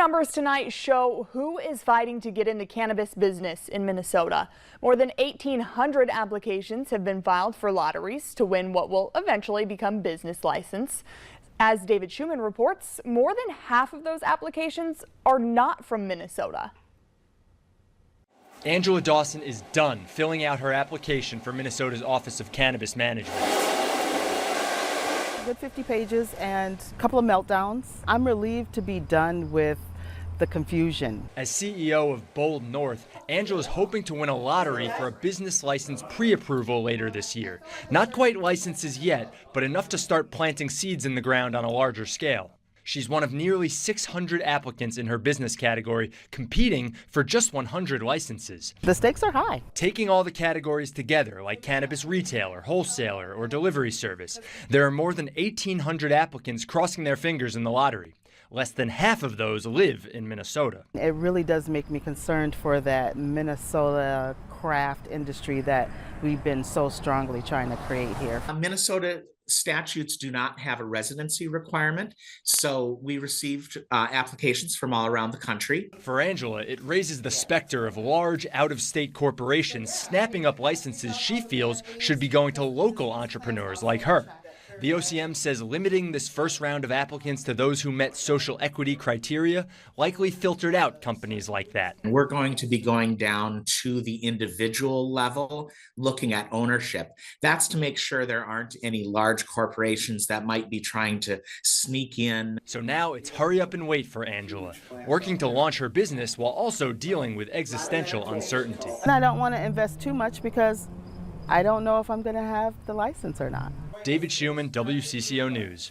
numbers tonight show who is fighting to get in the cannabis business in Minnesota. More than 1,800 applications have been filed for lotteries to win what will eventually become business license. As David Schumann reports, more than half of those applications are not from Minnesota. Angela Dawson is done filling out her application for Minnesota's Office of Cannabis Management. Good 50 pages and a couple of meltdowns. I'm relieved to be done with the confusion. As CEO of Bold North, Angela is hoping to win a lottery for a business license pre-approval later this year. Not quite licenses yet, but enough to start planting seeds in the ground on a larger scale. She's one of nearly 600 applicants in her business category, competing for just 100 licenses. The stakes are high. Taking all the categories together, like cannabis retailer, wholesaler, or delivery service, there are more than 1,800 applicants crossing their fingers in the lottery. Less than half of those live in Minnesota. It really does make me concerned for that Minnesota craft industry that we've been so strongly trying to create here. Minnesota statutes do not have a residency requirement, so we received applications from all around the country. For Angela, it raises the specter of large out-of-state corporations snapping up licenses she feels should be going to local entrepreneurs like her. The OCM says limiting this first round of applicants to those who met social equity criteria likely filtered out companies like that. We're going to be going down to the individual level, looking at ownership. That's to make sure there aren't any large corporations that might be trying to sneak in. So now it's hurry up and wait for Angela, working to launch her business while also dealing with existential uncertainty. And I don't want to invest too much because I don't know if I'm going to have the license or not. David Schumann, WCCO News.